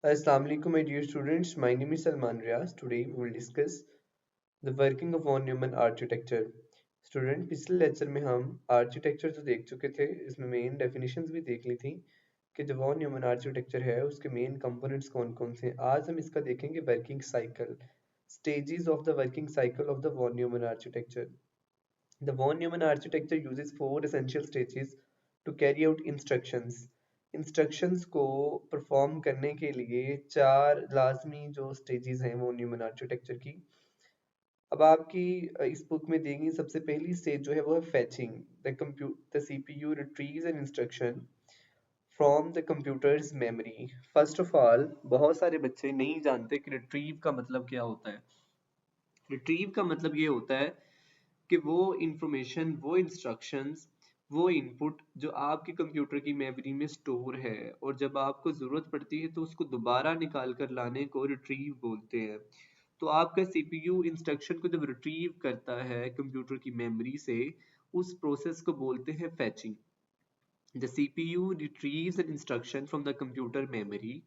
Assalamu alaikum, my dear students. My name is Salman Riaz. Today we will discuss the working of von Neumann architecture. Student पिछले lecture में हम architecture तो देख चुके थे, इसमें मेन डेफिनेशंस भी देख ली थी कि जो वॉन न्यूमन आर्किटेक्चर है उसके मेन कंपोनेंट्स कौन कौन से हैं। आज हम इसका देखेंगे working cycle, stages of the working cycle of the von Neumann architecture. The von Neumann architecture uses four essential stages to carry out instructions. Instructions को परफॉर्म करने के लिए चार लाजमी जो स्टेजेस हैं वो न्यूमन आर्किटेक्चर की। अब आपकी इस बुक में देंगे सबसे पहली स्टेज जो है वो है फैचिंग। The CPU retrieves an instruction from the computers memory. First of all, बहुत सारे बच्चे नहीं जानते कि रिट्रीव का मतलब क्या होता है। रिट्रीव का मतलब ये होता है कि वो इंफॉर्मेशन, वो इंस्ट्रक्शंस, वो इनपुट जो आपके कंप्यूटर की मेमोरी में स्टोर है और जब आपको ज़रूरत पड़ती है तो उसको दोबारा निकाल कर लाने को रिट्रीव बोलते हैं। तो आपका सीपीयू इंस्ट्रक्शन को जब रिट्रीव करता है कंप्यूटर की मेमोरी से, उस प्रोसेस को बोलते हैं फैचिंग। The CPU retrieves an instruction from the computer memory.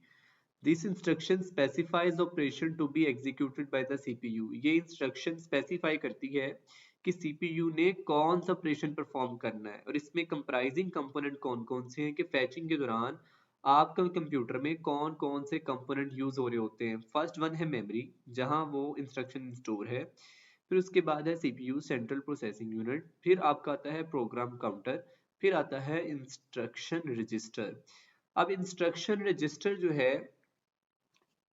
This instruction specifies the operation to be executed by the CPU. ये इंस्ट्रक्शन स्पेसिफाई करती है कि CPU ने कौन सा ऑपरेशन परफॉर्म करना है और इसमें कंप्राइजिंग कंपोनेंट कौन कौन से हैं कि फैचिंग के दौरान आपका कंप्यूटर में कौन कौन से कंपोनेंट यूज हो रहे होते हैं। फर्स्ट वन है मेमोरी, जहां वो इंस्ट्रक्शन स्टोर है। फिर उसके बाद है CPU सेंट्रल प्रोसेसिंग यूनिट। फिर आपका आता है प्रोग्राम काउंटर। फिर आता है इंस्ट्रक्शन रजिस्टर। अब इंस्ट्रक्शन रजिस्टर जो है,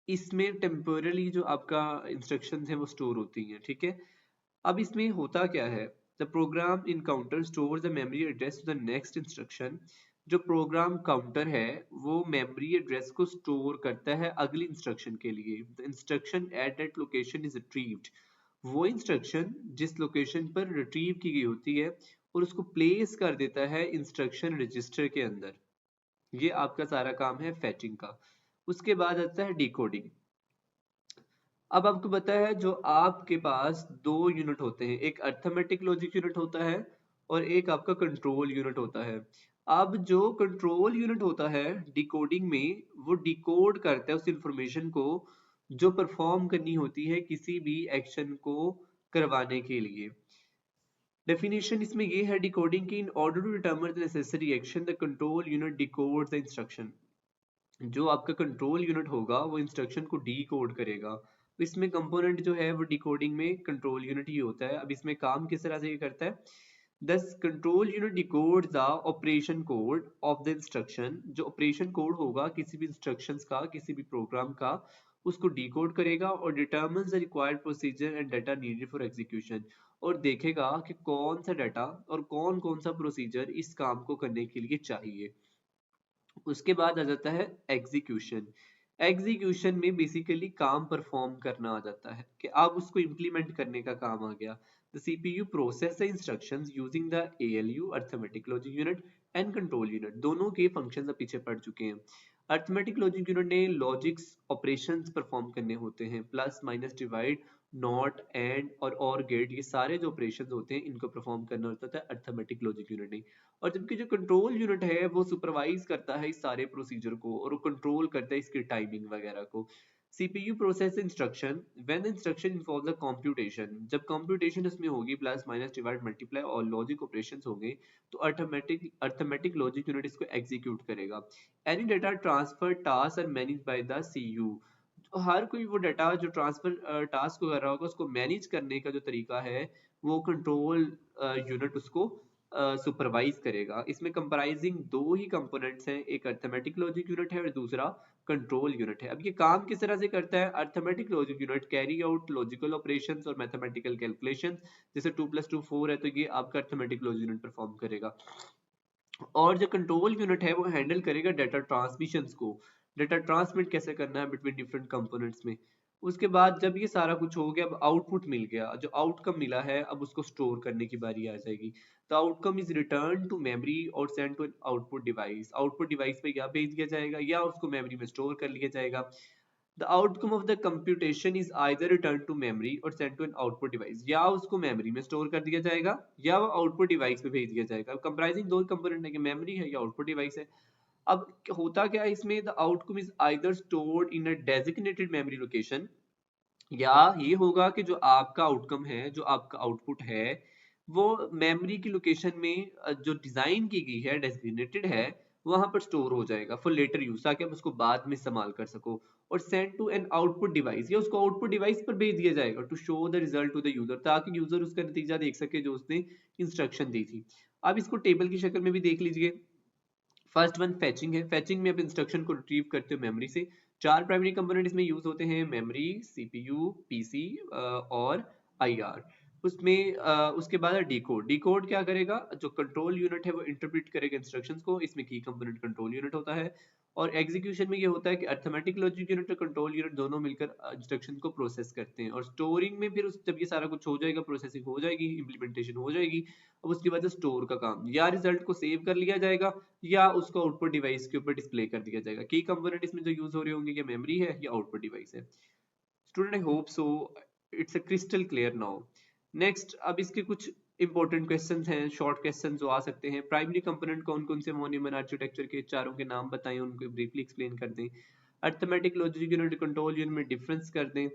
इसमें टेम्पोरली जो आपका इंस्ट्रक्शन है वो स्टोर होती हैं, ठीक है। अब इसमें होता क्या है, the program in counter store the memory address to the next instruction. जो प्रोग्राम काउंटर है वो मेमोरी एड्रेस को स्टोर करता है अगली इंस्ट्रक्शन के लिए। The instruction at that location is retrieved. वो इंस्ट्रक्शन जिस लोकेशन पर रिट्रीव की गई होती है और उसको प्लेस कर देता है इंस्ट्रक्शन रजिस्टर के अंदर। ये आपका सारा काम है फैचिंग का। उसके बाद आता है डिकोडिंग। अब आपको पता है जो आपके पास दो यूनिट होते हैं, एक अर्थमेटिक लॉजिक यूनिट होता है और एक आपका कंट्रोल यूनिट होता है। अब जो कंट्रोल यूनिट होता है डिकोडिंग में, वो डिकोड करता है उस इंफॉर्मेशन को जो परफॉर्म करनी होती है किसी भी एक्शन को करवाने के लिए। डेफिनेशन इसमें ये है डिकोडिंग की, in order to determine the necessary action the control unit decodes the instruction. जो आपका कंट्रोल यूनिट होगा वो इंस्ट्रक्शन को डी कोड करेगा। तो इसमें कंपोनेंट जो है वो डिकोडिंग में कंट्रोल यूनिट ही होता है। अब इसमें काम किस तरह से ये करता है, दस control unit decodes the operation code of the instruction. जो ऑपरेशन कोड होगा किसी भी इंस्ट्रक्शंस का, किसी भी प्रोग्राम का, उसको डिकोड करेगा और determines the required procedure and data needed for execution. और देखेगा कि कौन सा डाटा और कौन कौन सा प्रोसीजर इस काम को करने के लिए चाहिए। उसके बाद आ जाता है एग्जीक्यूशन। एग्जीक्यूशन में बेसिकली काम परफॉर्म करना आ जाता है कि अब उसको इम्प्लीमेंट करने का काम आ गया। The CPU process the instructions using the ALU arithmetic logic unit and control unit. दोनों के फंक्शंस अब पीछे पड़ चुके हैं। अर्थमेटिक लॉजिक यूनिट ने लॉजिक्स ऑपरेशंस परफॉर्म करने होते हैं, plus minus divide not and और गेट, ये सारे जो ऑपरेशंस होते हैं इनको परफॉर्म करना होता है अर्थमेटिक लॉजिक यूनिट ने। और जबकि जो कंट्रोल यूनिट है वो सुपरवाइज करता है इस सारे प्रोसीजर को और वो कंट्रोल करता है इसकी टाइमिंग वगैरह को। CPU process instruction when the instruction involve the computation. जब कंप्यूटेशन उसमें होगी, प्लस माइनस डिवाइड मल्टीप्लाई और लॉजिक ऑपरेशंस होंगे, तो अर्थमेटिक लॉजिक यूनिट इसको एग्जीक्यूट करेगा। Any data transfer task are managed by the CU। तो हर कोई वो डाटा जो ट्रांसफर टास्क को कर रहा होगा उसको मैनेज करने का जो तरीका है वो कंट्रोल यूनिट उसको सुपरवाइज करेगा। इसमें कंप्राइजिंग दो ही कंपोनेंट्स हैं, एक अर्थमेटिक लॉजिक यूनिट है और दूसरा कंट्रोल यूनिट है। अब ये काम किस तरह से करता है, arithmetic logic unit carry out logical operations और मैथमेटिकल कैलकुलेशंस। जैसे 2 + 2 4 है तो ये आपका अर्थमेटिक लॉजिक यूनिट परफॉर्म करेगा। और जो कंट्रोल यूनिट है वो हैंडल करेगा डाटा ट्रांसमिशंस को, डाटा ट्रांसमिट कैसे करना है बिटवीन डिफरेंट कंपोनेंट्स में। उसके बाद जब ये सारा कुछ हो गया, अब आउटपुट मिल गया, जो आउटकम मिला है अब उसको स्टोर करने की बारी आ जाएगी। The outcome is return to memory और send to an output device. Output device पे या भेज दिया जाएगा या उसको मेमोरी में स्टोर कर लिया जाएगा। The outcome of the computation is either returned to memory or sent to an output device। या उसको मेमोरी में स्टोर कर दिया जाएगा या वो आउटपुट डिवाइस पे भेज दिया जाएगा। कंप्राइजिंग दो कंपोनेंट है कि मेमोरी है या आउटपुट डिवाइस है। अब होता क्या है इसमें, the outcome is either stored in a designated memory location, या ये होगा कि जो आपका आउटकम है, जो आपका आउटपुट है, वो मेमोरी की लोकेशन में जो डिजाइन की गई है, डेजिग्नेटेड है, वहां पर स्टोर हो जाएगा फॉर लेटर यूज, ताकि आप उसको बाद में इस्तेमाल कर सको। और send to an output device, या उसको आउटपुट डिवाइस पर भेज दिया जाएगा to show the result to the user, ताकि यूजर उसका नतीजा देख सके जो उसने इंस्ट्रक्शन दी थी। अब इसको टेबल की शक्ल में भी देख लीजिए। फर्स्ट वन फैचिंग है। फैचिंग में आप इंस्ट्रक्शन को रिट्रीव करते हो मेमोरी से। चार प्राइमरी कंपोनेंट इसमें यूज होते हैं, मेमोरी, सीपीयू, पीसी और आईआर। उसमें उसके बाद डिकोड। डिकोड क्या करेगा, जो कंट्रोल यूनिट है वो इंटरप्रेट करेगा इंस्ट्रक्शंस को, इसमें की कंपोनेंट कंट्रोल यूनिट होता है। और एग्जीक्यूशन में ये होता है कि अर्थमेटिक लॉजिक यूनिट और कंट्रोल यूनिट दोनों मिलकर इंस्ट्रक्शन को प्रोसेस करते हैं। और स्टोरिंग में फिर जब ये सारा कुछ हो जाएगा, प्रोसेसिंग हो जाएगी, इंप्लीमेंटेशन हो जाएगी, अब उसके बाद स्टोर का काम, या रिजल्ट को सेव कर लिया जाएगा, या उसको आउटपुट डिवाइस के ऊपर डिस्प्ले कर दिया जाएगा। की कंपोनेंट इसमें जो यूज हो रहे होंगे, या मेमोरी है या आउटपुट डिवाइस है। Student I hope so it's a crystal clear now. Next, अब इसके कुछ इंपॉर्टेंट क्वेश्चंस हैं, शॉर्ट क्वेश्चंस जो आ सकते हैं। प्राइमरी कंपोनेंट कौन कौन से von न्यूमन आर्किटेक्चर के, चारों के नाम बताएं, उनको ब्रीफली एक्सप्लेन कर दें। Arithmetic logic unit control unit में डिफरेंस कर दें।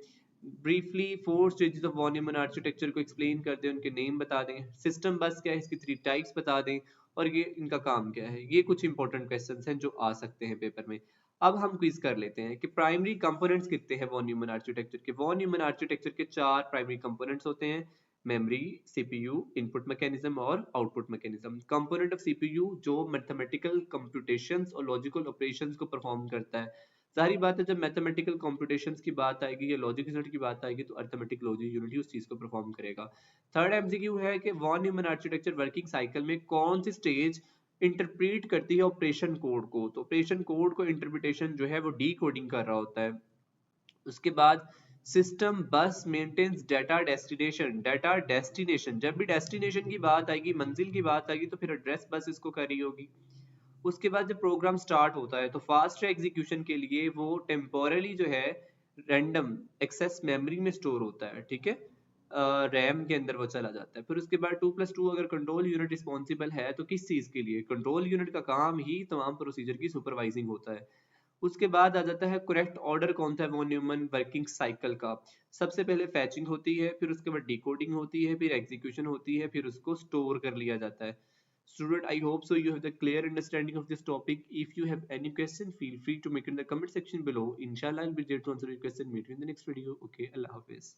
Briefly 4 stages of von Neumann architecture को एक्सप्लेन कर दें, उनके नेम बता दें। सिस्टम बस क्या है, इसकी 3 टाइप्स बता दें, और ये इनका काम क्या है। ये कुछ इंपॉर्टेंट क्वेश्चंस हैं जो आ सकते हैं पेपर में। अब हम क्विज कर लेते हैं कि प्राइमरी कंपोनेंट्स कितने हैं वॉन न्यूमन आर्किटेक्चर के। वॉन न्यूमन आर्किटेक्चर के 4 प्राइमरी कंपोनेंट्स होते हैं, मेमोरी, सीपीयू, इनपुट मैकेनिज्म और output mechanism. Component of CPU जो मैथमेटिकल कंप्यूटेशंस और लॉजिकल ऑपरेशंस को परफॉर्म करता है। जाहिर बात है, जब मैथमेटिकल कंप्यूटेशंस की बात आएगी या लॉजिक यूनिट की बात आएगी, तो अर्थमेटिक लॉजिक यूनिट ही उस चीज को परफॉर्म करेगा। थर्ड एमसीक्यू है कि von Neumann architecture working cycle में कौन सी स्टेज इंटरप्रेट करती है ऑपरेशन कोड को। तो ऑपरेशन कोड को इंटरप्रिटेशन जो है वो डी कोडिंग कर रहा होता है। उसके बाद system bus maintains data destination. Data destination, जब भी डेस्टिनेशन की बात आएगी, मंजिल की बात आएगी, तो फिर एड्रेस बस इसको कर रही होगी। उसके बाद जब प्रोग्राम स्टार्ट होता है तो फास्ट एग्जीक्यूशन के लिए वो टेम्पोरली जो है रैंडम एक्सेस मेमोरी में स्टोर होता है, ठीक है, रैम के अंदर वो चला जाता है। फिर उसके बाद 2+2 अगर कंट्रोल यूनिट रिस्पॉन्सिबल है तो किस चीज के लिए, कंट्रोल यूनिट का काम ही तमाम प्रोसीजर की सुपरवाइजिंग होता है। उसके बाद आ जाता है करेक्ट ऑर्डर कौन सा है वॉन न्यूमन वर्किंग साइकिल का। सबसे पहले फैचिंग होती है, फिर उसके बाद डिकोडिंग होती है, फिर एग्जीक्यूशन होती है, फिर उसको स्टोर कर लिया जाता है। Student, I hope so you have the clear understanding of this topic. If you have any question, feel free to make it in the comment section below. Inshallah, I'll be there to answer your question. Meet you in the next video. Okay, Allah Hafiz.